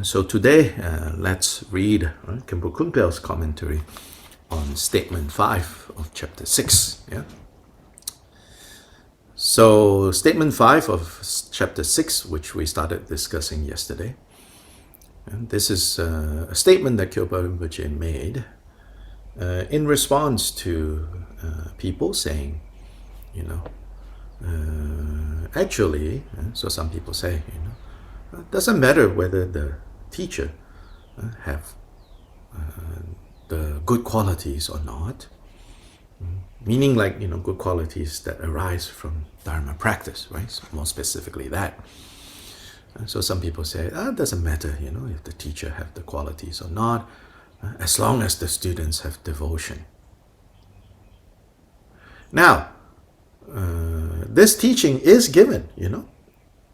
So today, let's read Khenpo Kunpal's commentary on Statement 5 of Chapter 6. Yeah? So Statement 5 of Chapter 6, which we started discussing yesterday, and this is a statement that Kyobpa Rinpoche made in response to people saying, actually, so some people say, it doesn't matter whether the teacher have the good qualities or not, meaning like, good qualities that arise from Dharma practice, right? So more specifically that. So some people say, it doesn't matter, if the teacher have the qualities or not, as long as the students have devotion. Now, this teaching is given,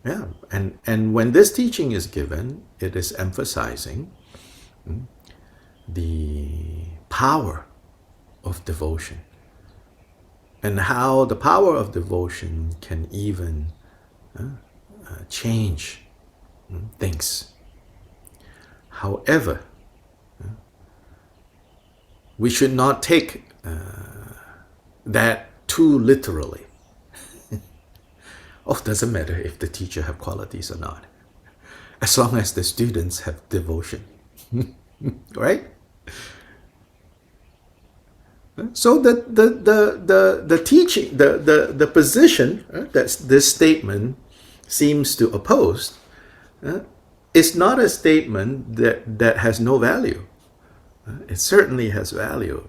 Yeah, and when this teaching is given, it is emphasizing the power of devotion and how the power of devotion can even change things. However, we should not take that too literally. Oh, it doesn't matter if the teacher have qualities or not, as long as the students have devotion, right? So the teaching, the position that this statement seems to oppose is not a statement that has no value. It certainly has value.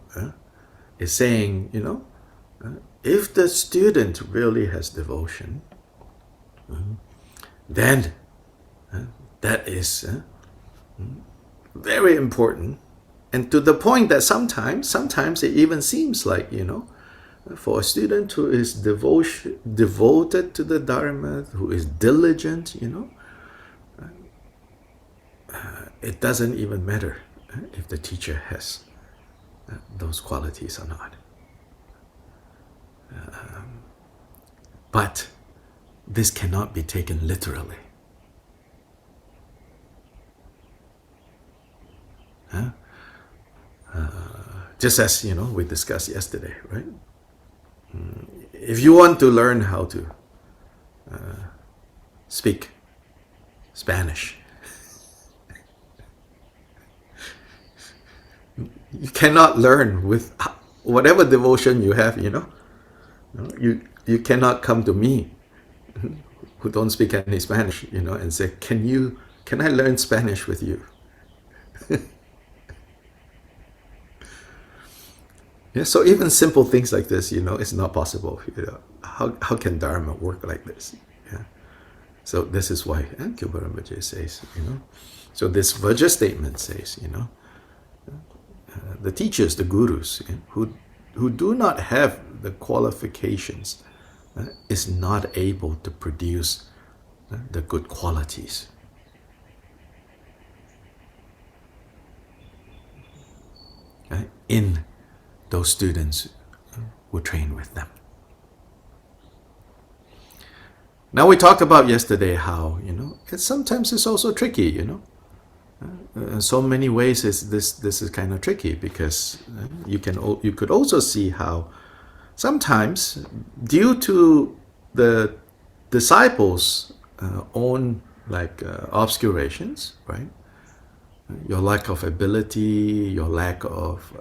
It's saying, if the student really has devotion, then that is very important, and to the point that sometimes it even seems like, for a student who is devoted to the Dharma, who is diligent, it doesn't even matter if the teacher has those qualities or not. But this cannot be taken literally. Just as, we discussed yesterday, right? If you want to learn how to speak Spanish, you cannot learn with whatever devotion you have, You cannot come to me, who don't speak any Spanish, and say, can I learn Spanish with you? Yeah, so even simple things like this, it's not possible. How can Dharma work like this? Yeah. So this is why Kyobpa Rinpoche says, so this Vajra statement says, the teachers, the gurus, who do not have the qualifications is not able to produce the good qualities. In those students who train with them. Now we talked about yesterday how, sometimes it's also tricky, in so many ways this is kind of tricky, because you could also see how sometimes, due to the disciples' own obscurations, right? Your lack of ability, your lack of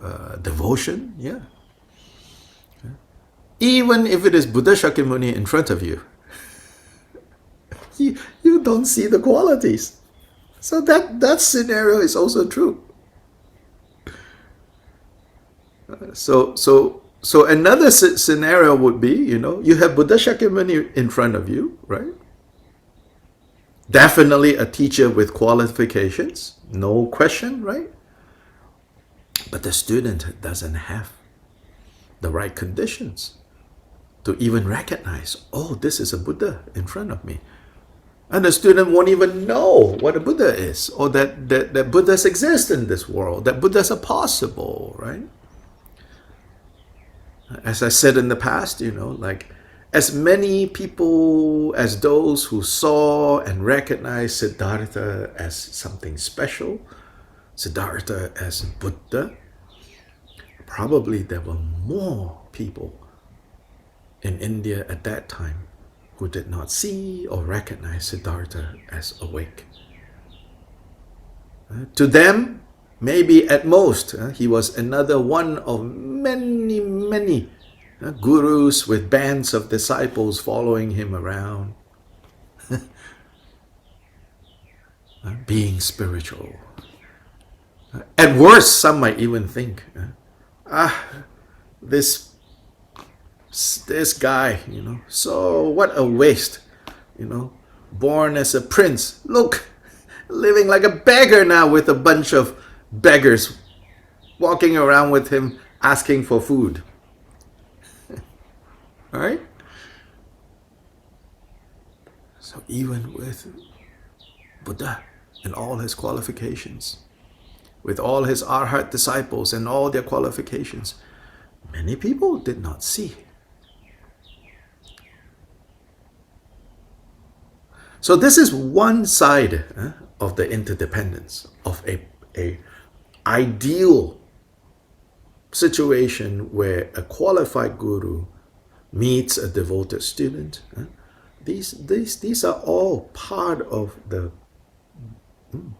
devotion, yeah. Even if it is Buddha Shakyamuni in front of you, you don't see the qualities. So that scenario is also true. So another scenario would be, you have Buddha Shakyamuni in front of you, right? Definitely a teacher with qualifications, no question, right? But the student doesn't have the right conditions to even recognize, oh, this is a Buddha in front of me. And the student won't even know what a Buddha is, or that Buddhas exist in this world, that Buddhas are possible, right? As I said in the past, as many people as those who saw and recognized Siddhartha as something special, Siddhartha as Buddha, probably there were more people in India at that time who did not see or recognize Siddhartha as awake. To them, maybe at most, he was another one of many, many gurus with bands of disciples following him around, being spiritual. At worst, some might even think, this guy, so what a waste, born as a prince. Look, living like a beggar now with a bunch of beggars walking around with him asking for food. All right? So even with Buddha and all his qualifications, with all his arhat disciples and all their qualifications, many people did not see. So this is one side of the interdependence, of a ideal situation where a qualified guru meets a devoted student. These are all part of the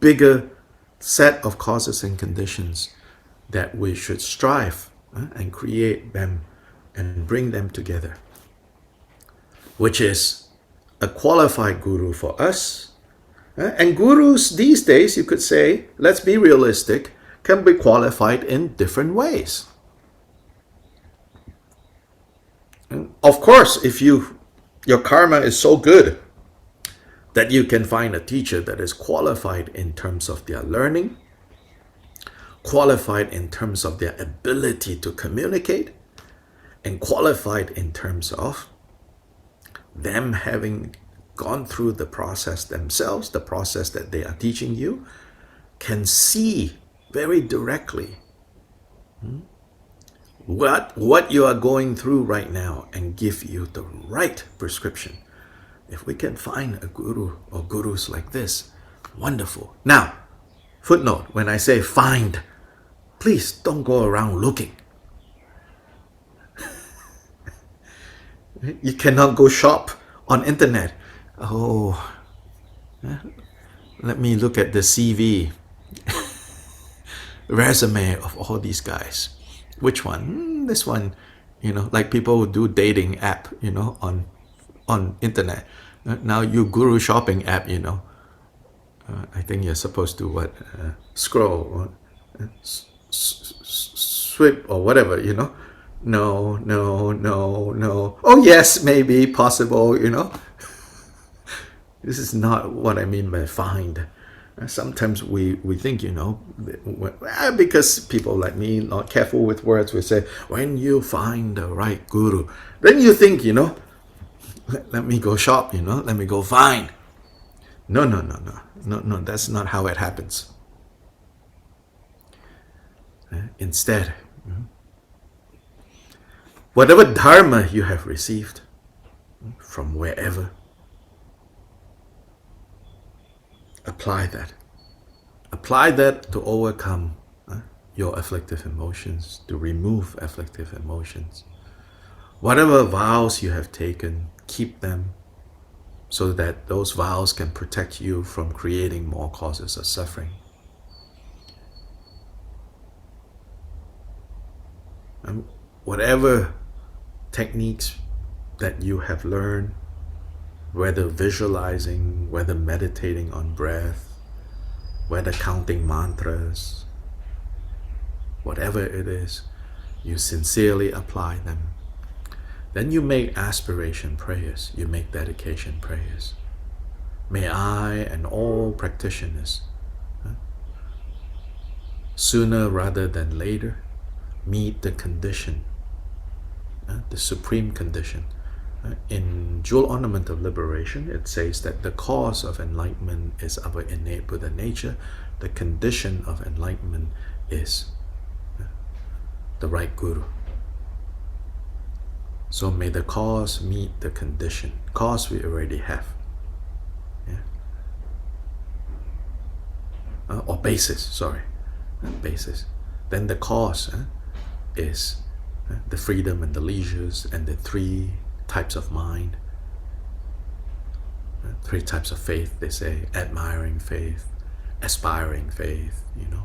bigger set of causes and conditions that we should strive and create them and bring them together, which is a qualified guru for us. And gurus these days, you could say, let's be realistic, can be qualified in different ways. And of course, if your karma is so good that you can find a teacher that is qualified in terms of their learning, qualified in terms of their ability to communicate, and qualified in terms of them having gone through the process themselves, the process that they are teaching you, can see very directly what you are going through right now and give you the right prescription. If we can find a guru or gurus like this, wonderful. Now, footnote, when I say find, please don't go around looking. You cannot go shop on internet. Let me look at the CV, resume of all these guys. Which one? This one, like people who do dating app, on internet. Now you guru shopping app, I think you're supposed to scroll, swipe or whatever, No. Oh yes, maybe, possible, This is not what I mean by find. Sometimes we think, because people like me, not careful with words, we say, when you find the right guru, then you think, let me go shop, let me go find. No, that's not how it happens. Instead, whatever dharma you have received from wherever, apply that. Apply that to overcome your afflictive emotions, to remove afflictive emotions. Whatever vows you have taken, keep them so that those vows can protect you from creating more causes of suffering. And whatever techniques that you have learned, whether visualizing, whether meditating on breath, whether counting mantras, whatever it is, you sincerely apply them. Then you make aspiration prayers, you make dedication prayers. May I and all practitioners, sooner rather than later, meet the condition, the supreme condition. In Jewel Ornament of Liberation, it says that the cause of enlightenment is our innate Buddha nature. The condition of enlightenment is the right guru. So may the cause meet the condition. Cause we already have. Yeah? Or basis, sorry. Basis. Then the cause is the freedom and the leisures and the three types of mind. Three types of faith, they say. Admiring faith, aspiring faith, you know.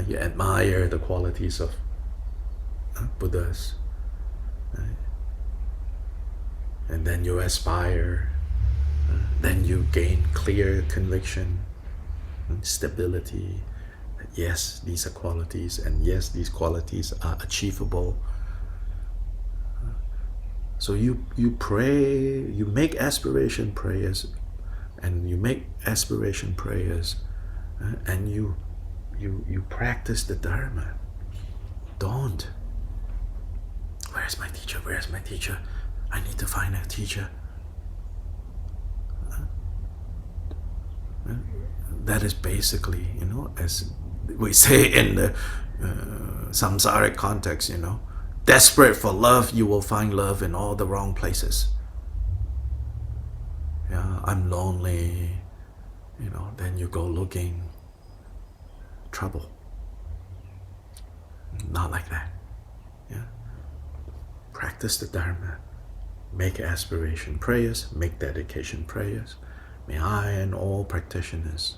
You admire the qualities of Buddhas. Right? And then you aspire. Then you gain clear conviction and stability. That yes, these are qualities, and yes, these qualities are achievable. So you pray, you make aspiration prayers, and you make aspiration prayers, and you practice the Dharma. Don't. Where's my teacher? Where's my teacher? I need to find a teacher. That is basically, you know, as we say in the samsaric context, you know, desperate for love, you will find love in all the wrong places. Yeah, I'm lonely, you know, then you go looking. Trouble. Not like that. Yeah. Practice the Dharma. Make aspiration prayers, make dedication prayers. May I and all practitioners,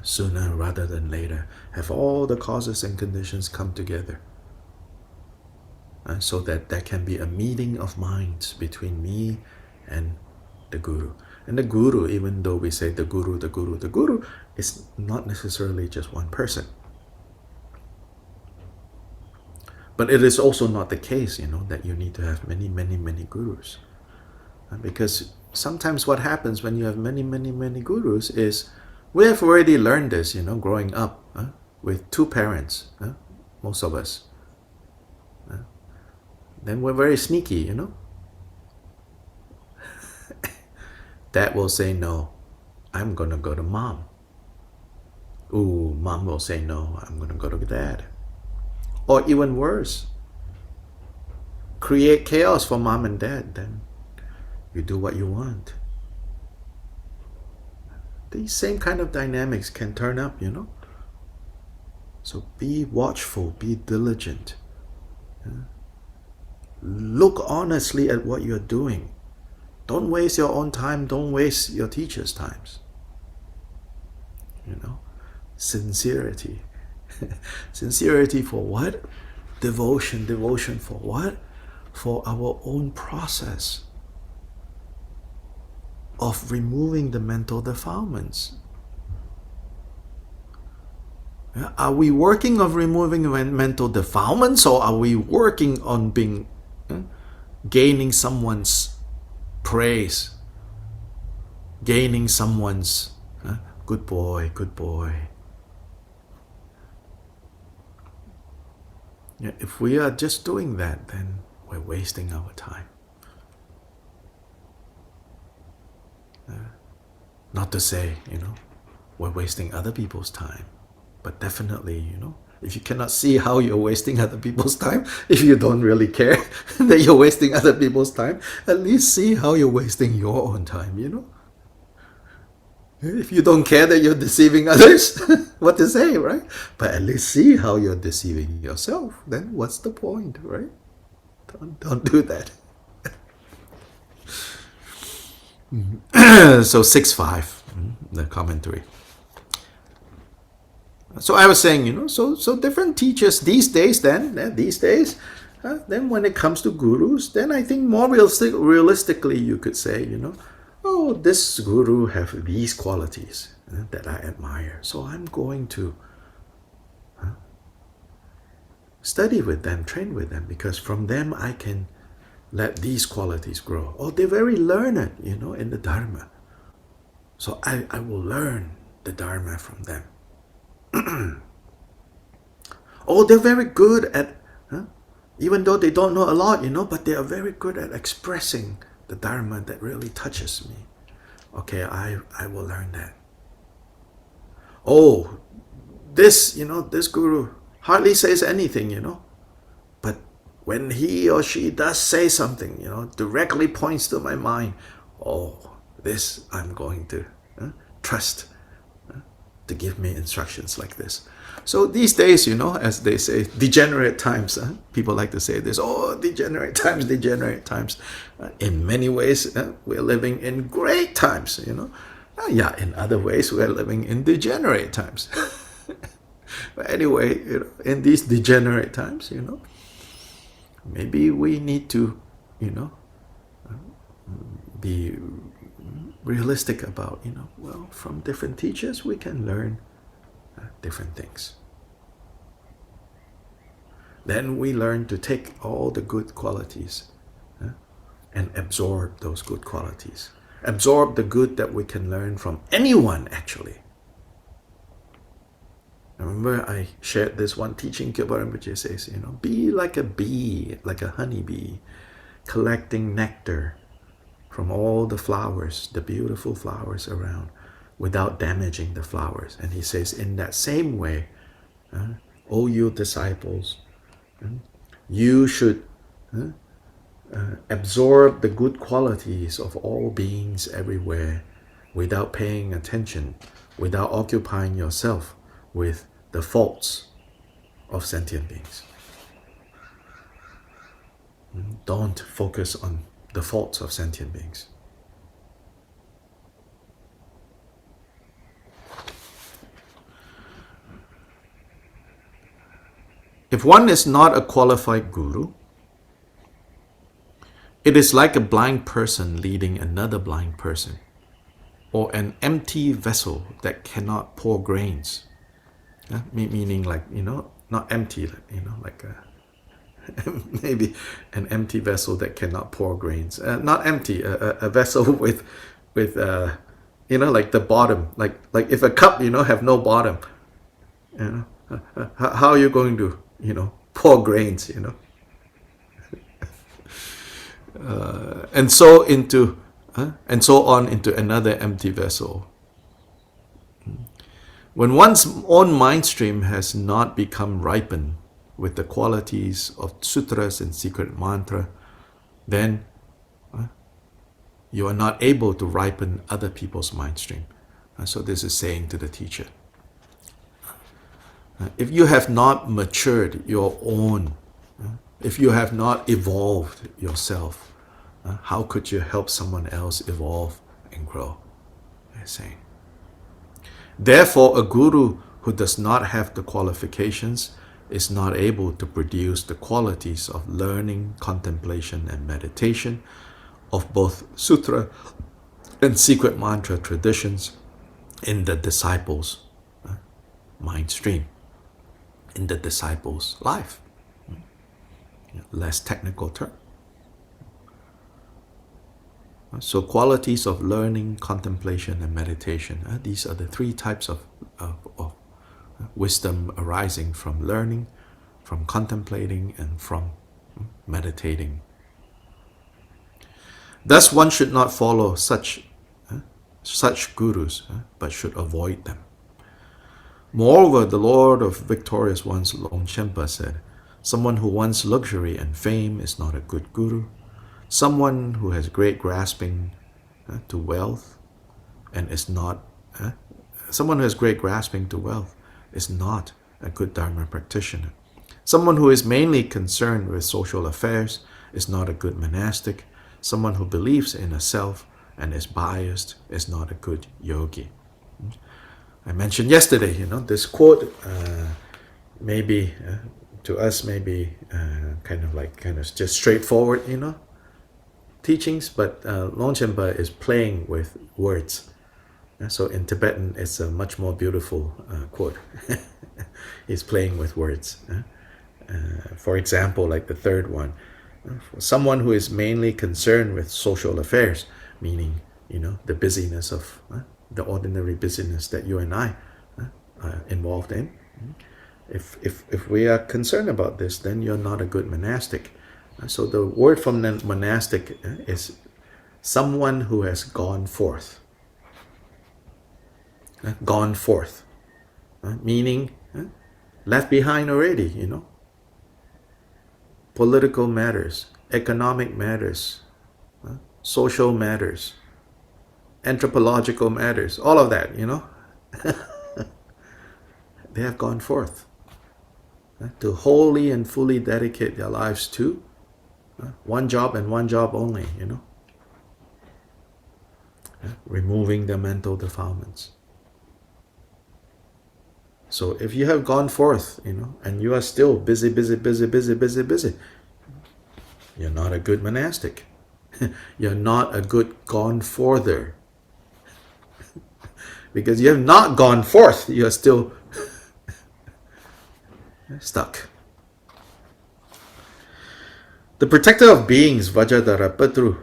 sooner rather than later, have all the causes and conditions come together, so that there can be a meeting of minds between me and the Guru. And the Guru, even though we say the Guru, the Guru, the Guru, is not necessarily just one person. But it is also not the case, you know, that you need to have many, many, many Gurus. Because sometimes what happens when you have many, many, many Gurus is, we have already learned this, you know, growing up with two parents, most of us. Then we're very sneaky, you know. Dad will say, no, I'm going to go to mom. Ooh, mom will say, no, I'm going to go to dad. Or even worse, create chaos for mom and dad, then you do what you want. These same kind of dynamics can turn up, you know. So be watchful, be diligent. Look honestly at what you're doing. Don't waste your own time, don't waste your teacher's times. You know, sincerity. Sincerity for what? Devotion. Devotion for what? For our own process of removing the mental defilements. Are we working on removing mental defilements, or are we working on gaining someone's praise, gaining someone's good boy, good boy? Yeah, if we are just doing that, then we're wasting our time. Not to say, you know, we're wasting other people's time, but definitely, you know, if you cannot see how you're wasting other people's time, if you don't really care that you're wasting other people's time, at least see how you're wasting your own time, you know. If you don't care that you're deceiving others, what to say, right? But at least see how you're deceiving yourself. Then what's the point, right? Don't do that. So 6.5, the commentary. So I was saying, you know, so different teachers these days, then when it comes to gurus, then I think more realistically you could say, you know, oh, this guru have these qualities that I admire, so I'm going to study with them, train with them, because from them I can let these qualities grow. Oh, they're very learned, you know, in the Dharma, so I will learn the Dharma from them. Oh, they're very good at, even though they don't know a lot, you know, but they are very good at expressing the Dharma that really touches me. Okay, I will learn that. Oh, this, you know, this guru hardly says anything, you know, but when he or she does say something, directly points to my mind, oh, this I'm going to trust to give me instructions like this. So these days, as they say, degenerate times. People like to say this, oh, degenerate times, degenerate times. In many ways, we're living in great times, Yeah, in other ways, we're living in degenerate times. But anyway, in these degenerate times, maybe we need to, be realistic about, well, from different teachers, we can learn different things. Then we learn to take all the good qualities and absorb those good qualities. Absorb the good that we can learn from anyone, actually. I remember I shared this one teaching. Kyobpa Rinpoche says, be like a bee, like a honeybee, collecting nectar from all the flowers, the beautiful flowers around, without damaging the flowers. And he says, in that same way, O you disciples, you should absorb the good qualities of all beings everywhere without paying attention, without occupying yourself with the faults of sentient beings. Don't focus on the faults of sentient beings. If one is not a qualified guru, it is like a blind person leading another blind person, or an empty vessel that cannot pour grains. Meaning like, not empty, like maybe an empty vessel that cannot pour grains. Not empty, a vessel with like the bottom, like if a cup, have no bottom, how are you going to, pour grains, and so on into another empty vessel. When one's own mind stream has not become ripened with the qualities of sutras and secret mantra, then you are not able to ripen other people's mind stream. So this is saying to the teacher, if you have not matured your own, if you have not evolved yourself, how could you help someone else evolve and grow? They're saying. Therefore, a guru who does not have the qualifications is not able to produce the qualities of learning, contemplation, and meditation of both sutra and secret mantra traditions in the disciple's mind stream, in the disciple's life. Less technical term. So qualities of learning, contemplation, and meditation. These are the three types of wisdom arising from learning, from contemplating, and from meditating. Thus one should not follow such gurus, but should avoid them. Moreover, the Lord of Victorious Ones, Longchenpa, said, someone who wants luxury and fame is not a good guru. Someone who has great grasping to wealth and is not, someone who has great grasping to wealth is not a good Dharma practitioner. Someone who is mainly concerned with social affairs is not a good monastic. Someone who believes in a self and is biased is not a good yogi. I mentioned yesterday, this quote, maybe to us, maybe kind of just straightforward, teachings, but Longchenpa is playing with words. So in Tibetan, it's a much more beautiful quote. He's playing with words. For example, like the third one, someone who is mainly concerned with social affairs, meaning, the busyness of the ordinary busyness that you and I are involved in. If we are concerned about this, then you're not a good monastic. So the word from the monastic is someone who has gone forth. Gone forth, meaning left behind already, political matters, economic matters, social matters, anthropological matters, all of that, they have gone forth to wholly and fully dedicate their lives to one job and one job only, removing the mental defilements. So if you have gone forth, and you are still busy, you're not a good monastic. You're not a good gone forther. Because you have not gone forth, you are still stuck. The protector of beings, Vajra Statement.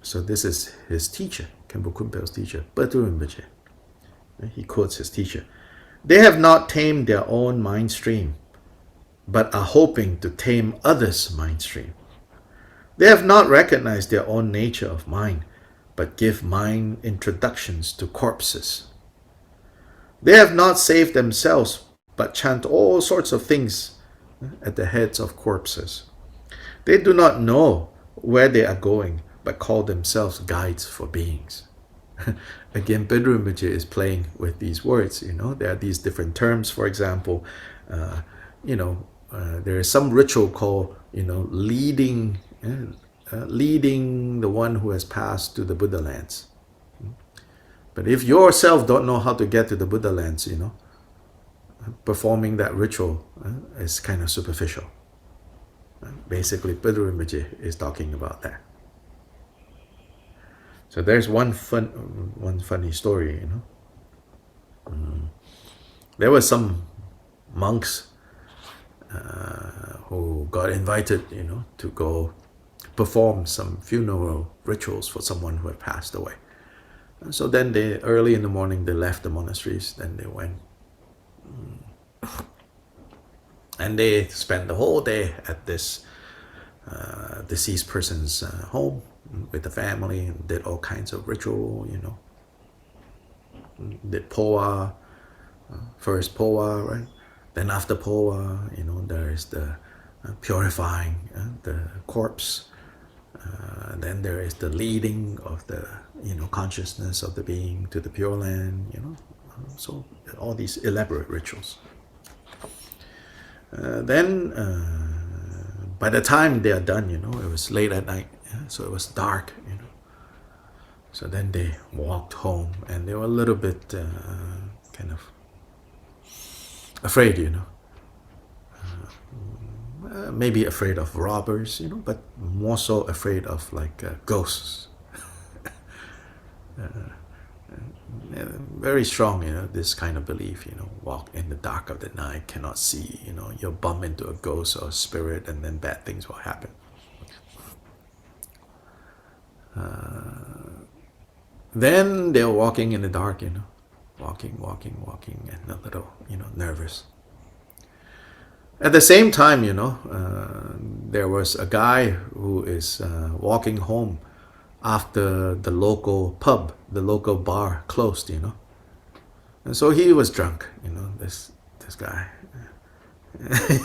So this is his teacher, Khenpo Kunpal's teacher, Patru Rinpoche. He quotes his teacher. They have not tamed their own mind stream, but are hoping to tame others' mind stream. They have not recognized their own nature of mind, but give mind introductions to corpses. They have not saved themselves, but chant all sorts of things at the heads of corpses. They do not know where they are going, but call themselves guides for beings. Again, Pedro Rinpoche is playing with these words. There are these different terms. For example, there is some ritual called, leading the one who has passed to the Buddha lands. But if yourself don't know how to get to the Buddha lands, performing that ritual is kind of superficial. Basically, Pedro Rinpoche is talking about that. So there's one funny story, There were some monks who got invited, to go perform some funeral rituals for someone who had passed away. And so then early in the morning, they left the monasteries. Then they went, and they spent the whole day at this deceased person's home with the family, and did all kinds of ritual, did poa, first poa, right? Then after poa, there is the purifying the corpse. Then there is the leading of the consciousness of the being to the Pure Land. So all these elaborate rituals. Then by the time they are done, it was late at night, so it was dark. So then they walked home, and they were a little bit kind of afraid, maybe afraid of robbers, but more so afraid of ghosts. Very strong, this kind of belief, walk in the dark of the night, cannot see, you'll bump into a ghost or a spirit, and then bad things will happen. Then they were walking in the dark, walking, and a little, nervous. At the same time, there was a guy who is walking home after the local pub, the local bar closed, And so he was drunk, this guy.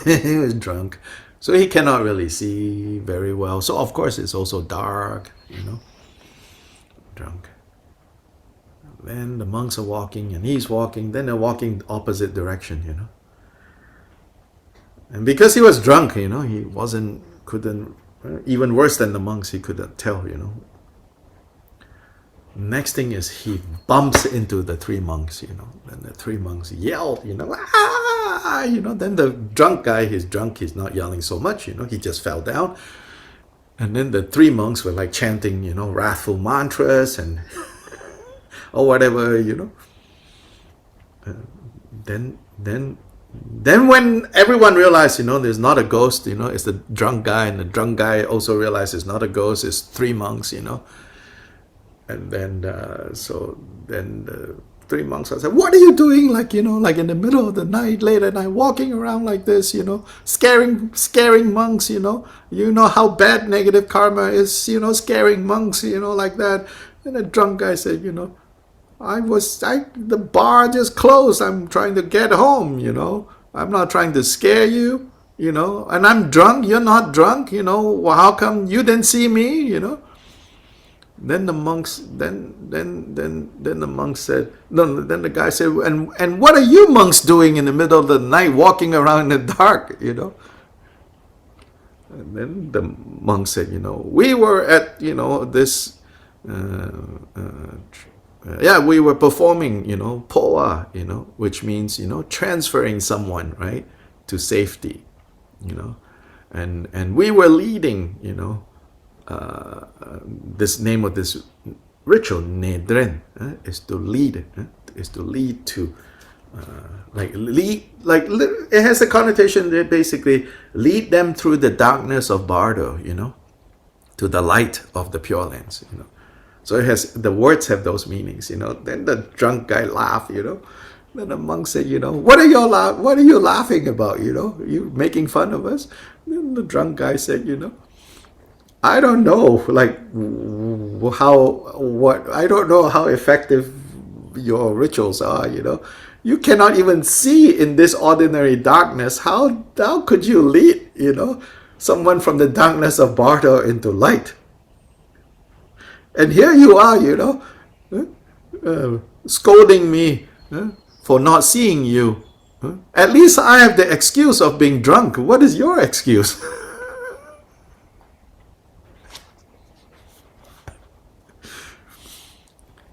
He was drunk. So he cannot really see very well. So of course it's also dark, drunk. Then the monks are walking and he's walking, then they're walking opposite direction, And because he was drunk, he couldn't, even worse than the monks, he couldn't tell, Next thing is he bumps into the three monks, and the three monks yell, ah, then the drunk guy, he's drunk, he's not yelling so much, he just fell down. And then the three monks were chanting, wrathful mantras and or whatever, Then when everyone realized, there's not a ghost, it's the drunk guy, and the drunk guy also realized it's not a ghost, it's three monks, And then, so then the three monks said, what are you doing? Like in the middle of the night, late at night, walking around like this, scaring monks, You know how bad negative karma is, scaring monks, like that. And the drunk guy said, the bar just closed. I'm trying to get home, I'm not trying to scare you. and I'm drunk, you're not drunk, well, how come you didn't see me, Then the monks, then the monk said, no, then the guy said, and what are you monks doing in the middle of the night, walking around in the dark, And then the monk said, we were at, this, we were performing, poa, which means, transferring someone, right, to safety, and we were leading, this name of this ritual, nedren, is to lead, to, it has a connotation that basically lead them through the darkness of Bardo, to the light of the Pure Lands, So the words have those meanings, Then the drunk guy laughed, Then the monk said, what are you laughing about, You making fun of us? Then the drunk guy said, I don't know, I don't know how effective your rituals are, You cannot even see in this ordinary darkness. How could you lead, someone from the darkness of Bardo into light? And here you are, scolding me for not seeing you. At least I have the excuse of being drunk. What is your excuse?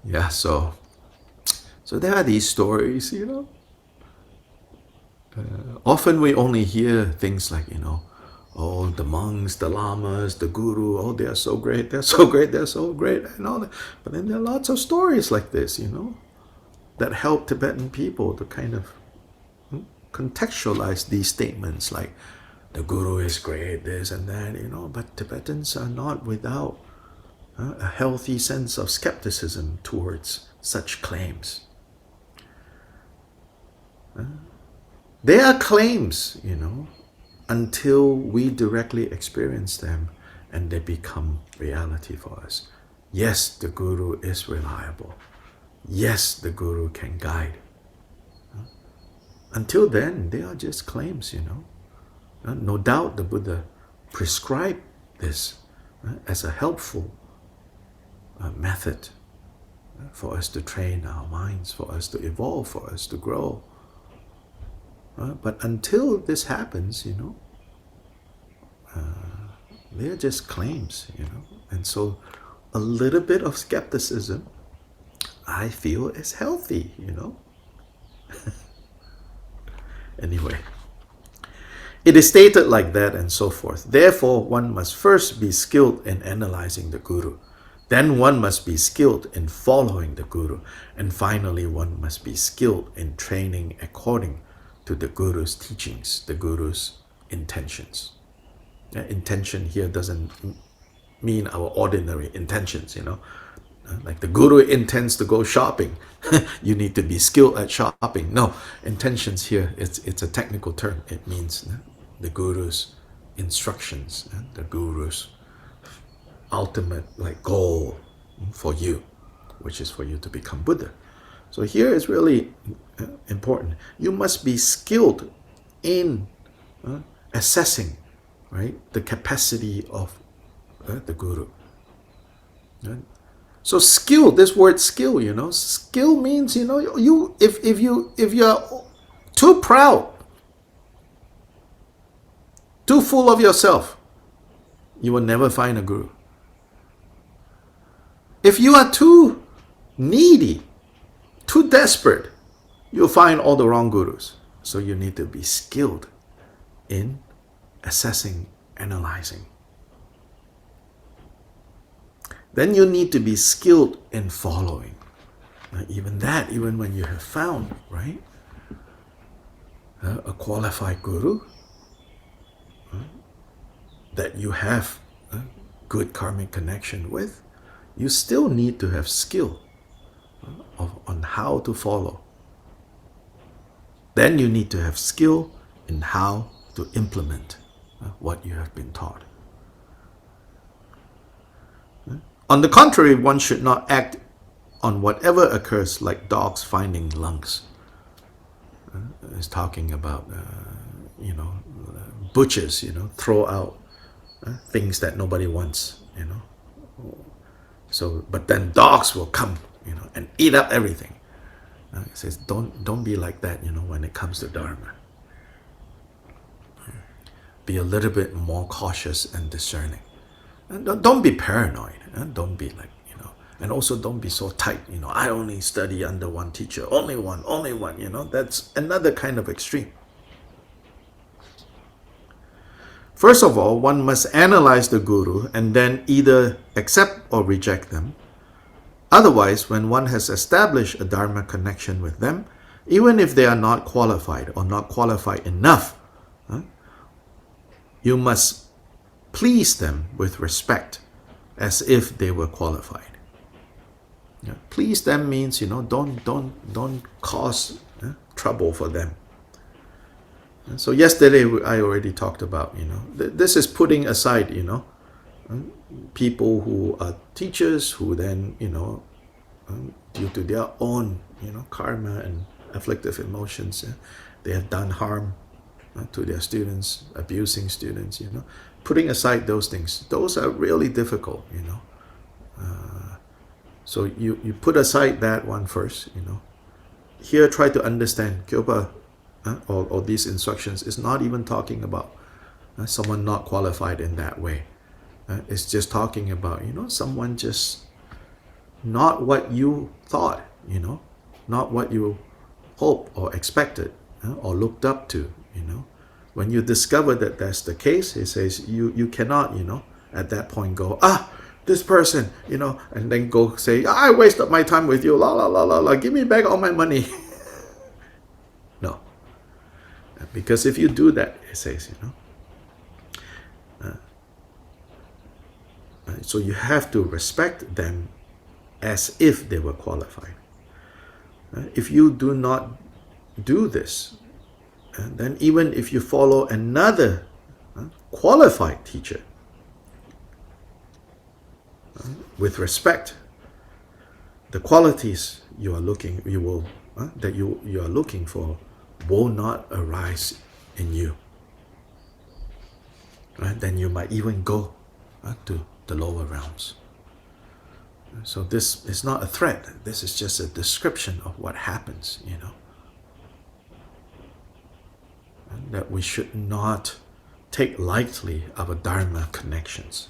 Yeah, so there are these stories, Often we only hear things like, oh, the monks, the lamas, the guru, oh, they are so great, they're so great, they're so great, and all that. But then there are lots of stories like this, that help Tibetan people to kind of contextualize these statements like, the guru is great, this and that, But Tibetans are not without a healthy sense of skepticism towards such claims. They are claims, until we directly experience them and they become reality for us. Yes, the guru is reliable. Yes, the guru can guide. Until then, they are just claims, No doubt the Buddha prescribed this as a helpful method for us to train our minds, for us to evolve, for us to grow. But until this happens, they're just claims, And so a little bit of skepticism, I feel, is healthy, Anyway, it is stated like that and so forth. Therefore, one must first be skilled in analyzing the guru. Then one must be skilled in following the guru. And finally, one must be skilled in training according to the guru's teachings, the guru's intentions. Intention here doesn't mean our ordinary intentions, Like the guru intends to go shopping. You need to be skilled at shopping. No, intentions here, it's a technical term. It means the guru's instructions, the guru's ultimate goal for you, which is for you to become Buddha. So here is really important. You must be skilled in assessing, right, the capacity of the guru. Right? So skill, this word skill, skill means, if you're too proud, too full of yourself, you will never find a guru. If you are too needy, too desperate, you'll find all the wrong gurus. So you need to be skilled in assessing, analyzing. Then you need to be skilled in following. Now, even when you have found, right, a qualified guru, that you have a good karmic connection with, you still need to have skill on how to follow. Then you need to have skill in how to implement what you have been taught. On the contrary, one should not act on whatever occurs like dogs finding lungs. It's talking about, butchers, throw out things that nobody wants, So, but then dogs will come, and eat up everything. It says, don't be like that, when it comes to Dharma. Be a little bit more cautious and discerning. And don't be paranoid. Don't be like, and also don't be so tight, I only study under one teacher, only one, that's another kind of extreme. First of all, one must analyze the guru and then either accept or reject them. Otherwise, when one has established a Dharma connection with them, even if they are not qualified or not qualified enough, you must please them with respect as if they were qualified. Please them means, don't cause trouble for them. So yesterday I already talked about, this is putting aside, people who are teachers who then, due to their own, karma and afflictive emotions, they have done harm to their students, abusing students, putting aside those things. Those are really difficult, So you put aside that one first, Here try to understand, Kyobpa, or these instructions is not even talking about someone not qualified in that way. It's just talking about, someone just not what you thought, not what you hoped or expected or looked up to, When you discover that that's the case, it says you cannot, at that point go, this person, and then go say, I wasted my time with you, la la la la la, give me back all my money. No. Because if you do that, it says, so you have to respect them as if they were qualified. If you do not do this, then even if you follow another qualified teacher with respect, the qualities you are looking for will not arise in you. Then you might even go to the lower realms. So this is not a threat. This is just a description of what happens, And that we should not take lightly our Dharma connections.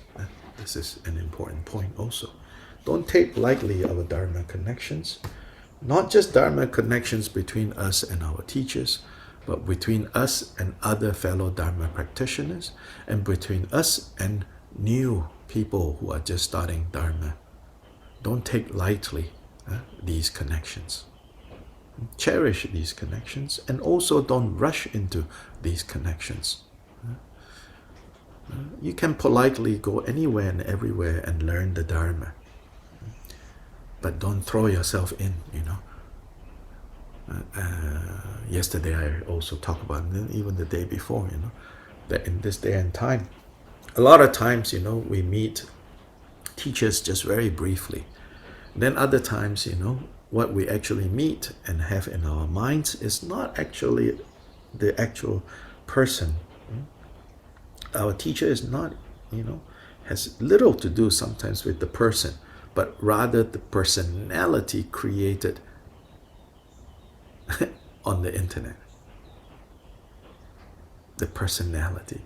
This is an important point also. Don't take lightly our Dharma connections. Not just Dharma connections between us and our teachers, but between us and other fellow Dharma practitioners, and between us and new people who are just starting Dharma. Don't take lightly these connections. Cherish these connections, and also don't rush into these connections. You can politely go anywhere and everywhere and learn the Dharma. But don't throw yourself in, Yesterday I also talked about, and even the day before, that in this day and time, a lot of times, we meet teachers just very briefly. Then other times, what we actually meet and have in our minds is not actually the actual person. Our teacher is not, has little to do sometimes with the person, but rather the personality created on the internet. The personality.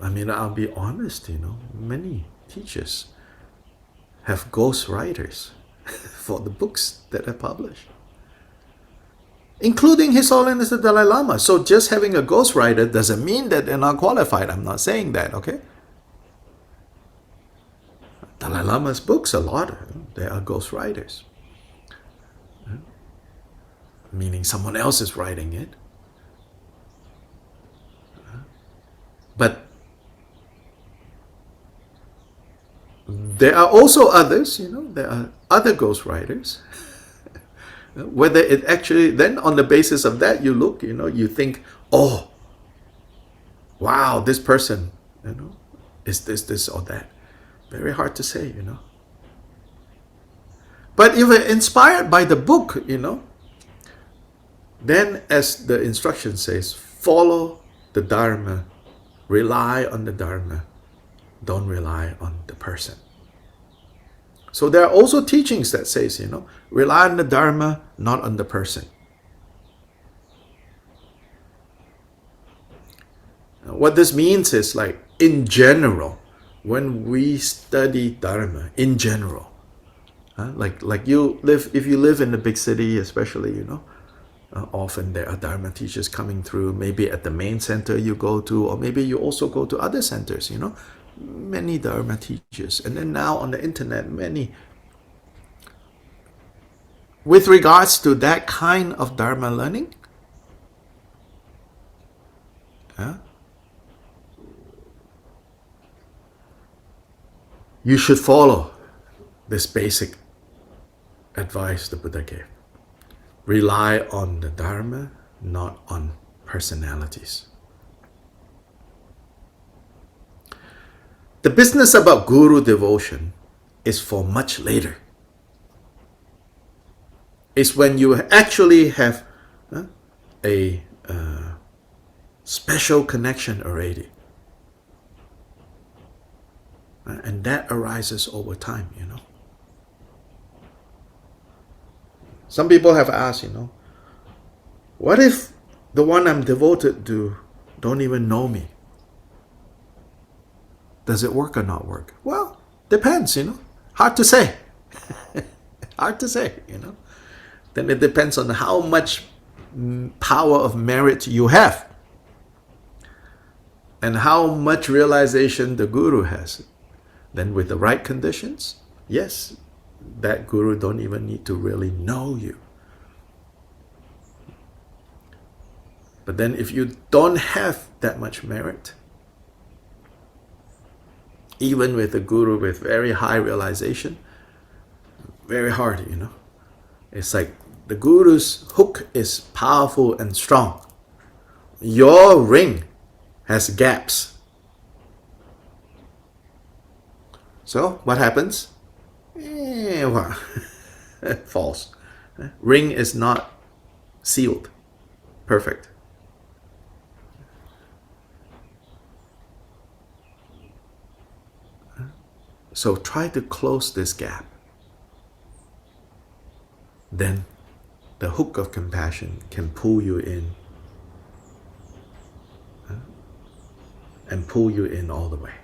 I'll be honest, many teachers have ghostwriters for the books that are published, including His Holiness the Dalai Lama. So just having a ghostwriter doesn't mean that they're not qualified. I'm not saying that, okay? Dalai Lama's books, a lot, there are ghostwriters. Meaning someone else is writing it. But there are also others, there are other ghostwriters. Whether it actually, then on the basis of that, you look, you think, oh, wow, this person, is this or that. Very hard to say, But if we're inspired by the book, Then, as the instruction says, follow the Dharma, rely on the Dharma, don't rely on the person. So there are also teachings that says, rely on the Dharma, not on the person. What this means is, like, in general, when we study Dharma, in general, like if you live in a big city, especially, often there are Dharma teachers coming through, maybe at the main center you go to, or maybe you also go to other centers, many Dharma teachers. And then now on the internet, many. With regards to that kind of Dharma learning, you should follow this basic advice the Buddha gave. Rely on the Dharma, not on personalities. The business about guru devotion is for much later. It's when you actually have a special connection already. And that arises over time, Some people have asked, what if the one I'm devoted to don't even know me? Does it work or not work? Well, depends, Hard to say. Hard to say, Then it depends on how much power of merit you have and how much realization the guru has. Then with the right conditions, yes, that guru don't even need to really know you. But then if you don't have that much merit, even with a guru with very high realization, very hard, It's like the guru's hook is powerful and strong. Your ring has gaps. So what happens? False. Ring is not sealed. Perfect. So try to close this gap. Then the hook of compassion can pull you in. And pull you in all the way.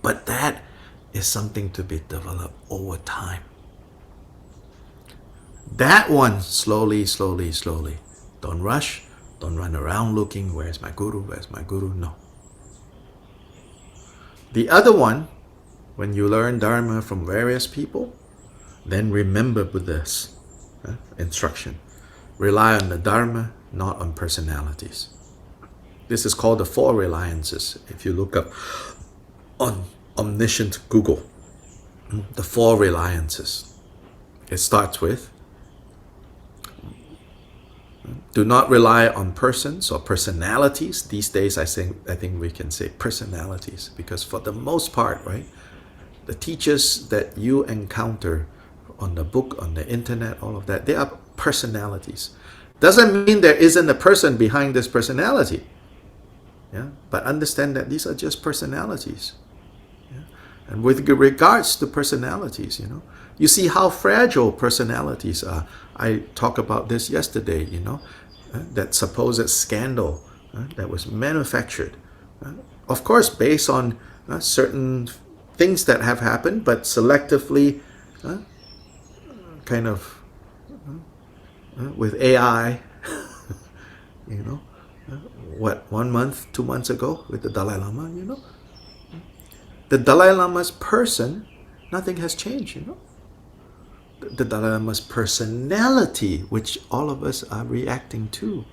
But that is something to be developed over time. That one, slowly, slowly, slowly. Don't rush. Don't run around looking, where's my guru, where's my guru? No. The other one, when you learn Dharma from various people, then remember Buddha's instruction. Rely on the Dharma, not on personalities. This is called the 4 reliances. If you look up on omniscient Google, the 4 reliances. It starts with, do not rely on persons or personalities. These days I think we can say personalities, because for the most part, right, the teachers that you encounter on the book, on the internet, all of that, they are personalities. Doesn't mean there isn't a person behind this personality. Yeah, but understand that these are just personalities. Yeah? And with regards to personalities, you see how fragile personalities are. I talked about this yesterday, that supposed scandal that was manufactured. Of course, based on certain things that have happened, but selectively, kind of with AI, 1 month, 2 months ago with the Dalai Lama, The Dalai Lama's person, nothing has changed, The Dalai Lama's personality, which all of us are reacting to,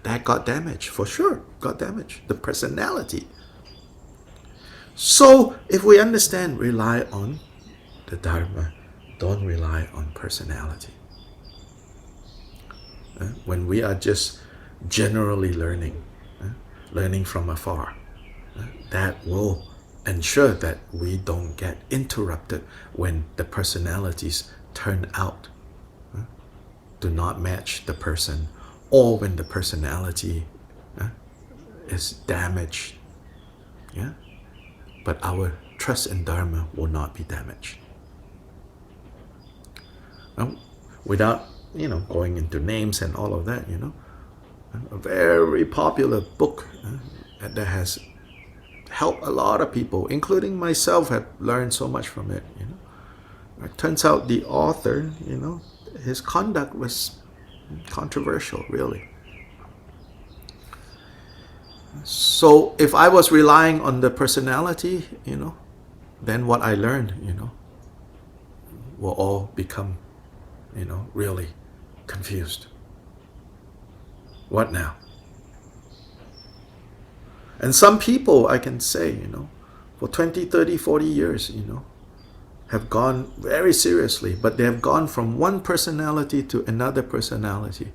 that got damaged, for sure, got damaged, the personality. So, if we understand, rely on the Dharma, don't rely on personality. When we are just generally learning from afar, that will ensure that we don't get interrupted when the personalities turn out. do not match the person, or when the personality is damaged. Yeah? But our trust in Dharma will not be damaged. Now, without going into names and all of that, a very popular book that has helped a lot of people, including myself, have learned so much from it. It turns out the author, his conduct was controversial, really. So if I was relying on the personality, then what I learned, will all become, really confused. What now? And some people, I can say, for 20, 30, 40 years, have gone very seriously, but they have gone from one personality to another personality.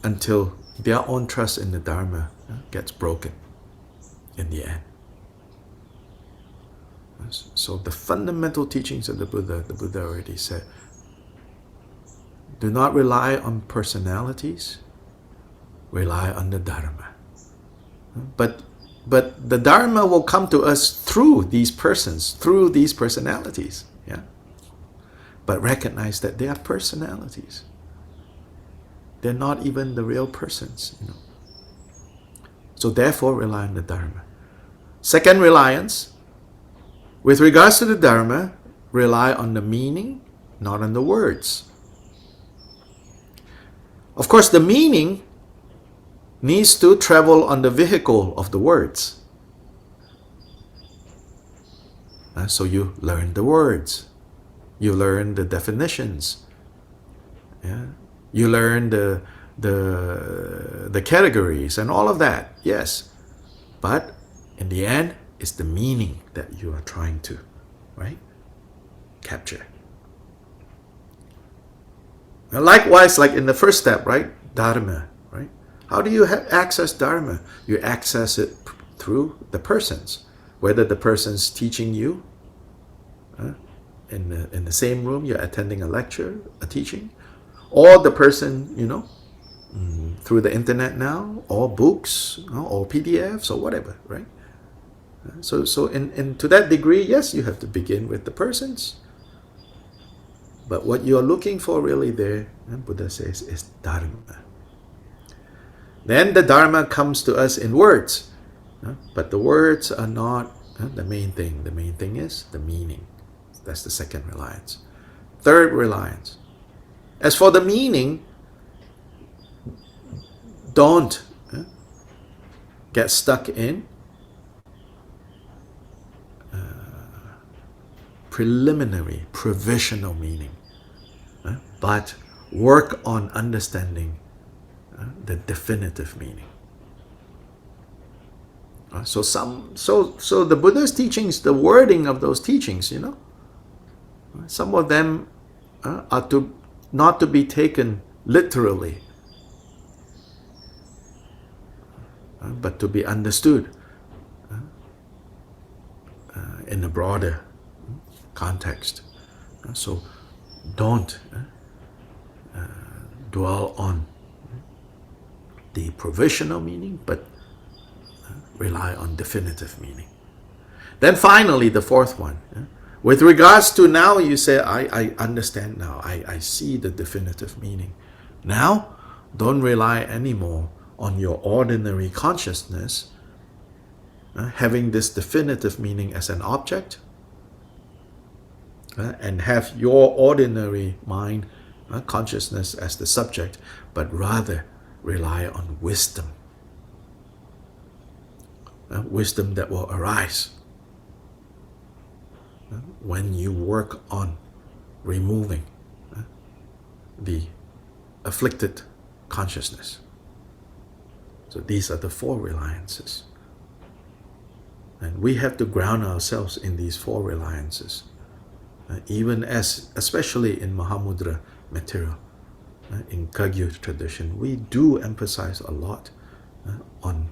Until their own trust in the Dharma gets broken in the end. So the fundamental teachings of the Buddha already said, do not rely on personalities, rely on the Dharma. But the Dharma will come to us through these persons, through these personalities. Yeah? But recognize that they are personalities. They're not even the real persons. So therefore, rely on the Dharma. Second reliance, with regards to the Dharma, rely on the meaning, not on the words. Of course, the meaning needs to travel on the vehicle of the words. So you learn the words. You learn the definitions. Yeah? You learn the categories and all of that, yes. But in the end, it's the meaning that you are trying to, right, capture. And likewise, like in the first step, right, Dharma, right? How do you access Dharma? You access it through the persons. Whether the person's teaching you, in the same room, you're attending a lecture, a teaching, or the person, through the internet now, or books, or PDFs, or whatever, right? So in to that degree, yes, you have to begin with the persons. But what you are looking for really there, Buddha says, is Dharma. Then the Dharma comes to us in words. But the words are not the main thing. The main thing is the meaning. That's the second reliance. Third reliance. As for the meaning, don't get stuck in preliminary, provisional meaning, but work on understanding the definitive meaning. So the Buddha's teachings, the wording of those teachings, some of them are not to be taken literally, but to be understood in a broader context. So don't dwell on the provisional meaning, but rely on definitive meaning. Then finally, the fourth one. With regards to now, you say, I understand now. I see the definitive meaning. Now, don't rely anymore on your ordinary consciousness having this definitive meaning as an object, and have your ordinary mind, consciousness as the subject, but rather rely on wisdom. Wisdom that will arise when you work on removing the afflicted consciousness. So these are the four reliances. And we have to ground ourselves in these four reliances. Especially in Mahamudra material, in Kagyu tradition, we do emphasize a lot on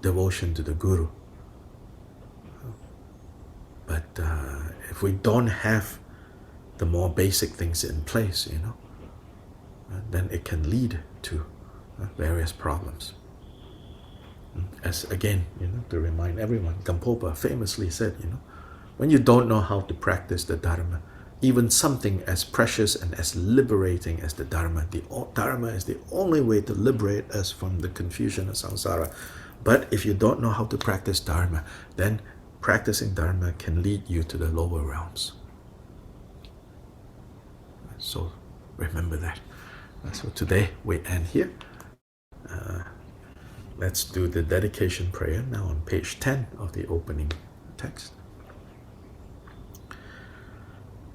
devotion to the Guru. But if if we don't have the more basic things in place, then it can lead to various problems. As again, to remind everyone, Gampopa famously said, when you don't know how to practice the Dharma, even something as precious and as liberating as the Dharma is the only way to liberate us from the confusion of samsara. But if you don't know how to practice Dharma, then practicing Dharma can lead you to the lower realms. So remember that. So today we end here. Let's do the dedication prayer now on page 10 of the opening text.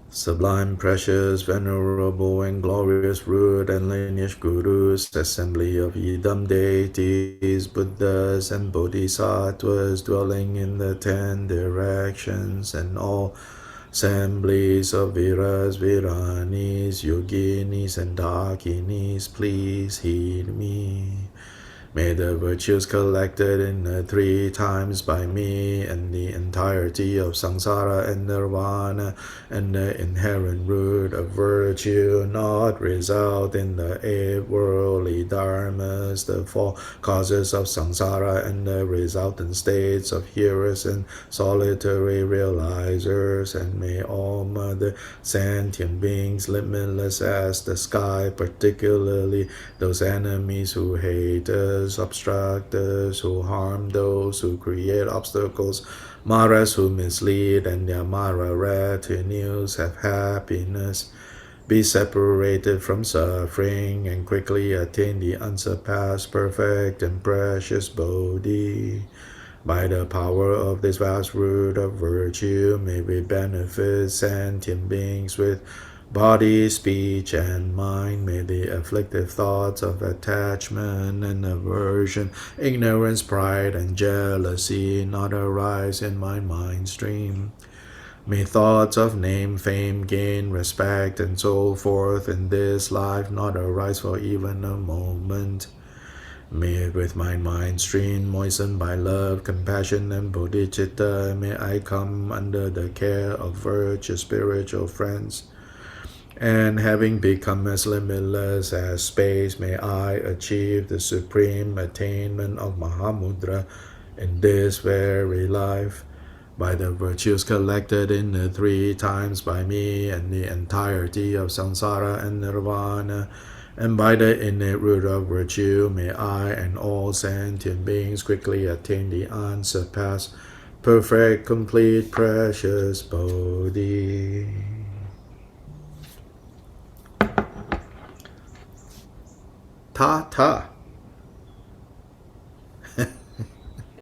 Sublime, precious, venerable, and glorious root and lineage gurus, assembly of Idam deities, Buddhas, and Bodhisattvas dwelling in the 10 directions, and all assemblies of Viras, Viranis, Yoginis, and Dakinis, please heed me. May the virtues collected in the 3 times by me and the entirety of samsara and nirvana and the inherent root of virtue not result in the 8 worldly dharmas, the 4 causes of samsara and the resultant states of hearers and solitary realizers, and may all mother sentient beings limitless as the sky, particularly those enemies who hate us, obstruct us, who harm those who create obstacles, Maras who mislead, and their Mara retinues have happiness, be separated from suffering, and quickly attain the unsurpassed, perfect, and precious Bodhi. By the power of this vast root of virtue, may we benefit sentient beings with body, speech, and mind. May the afflictive thoughts of attachment and aversion, ignorance, pride, and jealousy not arise in my mind stream. May thoughts of name, fame, gain, respect, and so forth in this life not arise for even a moment. May with my mind stream moistened by love, compassion, and bodhicitta, may I come under the care of virtuous spiritual friends. And having become as limitless as space, may I achieve the supreme attainment of Mahamudra in this very life. By the virtues collected in the 3 times by me and the entirety of samsara and nirvana, and by the innate root of virtue, may I and all sentient beings quickly attain the unsurpassed, perfect, complete, precious Bodhi. Ta ta.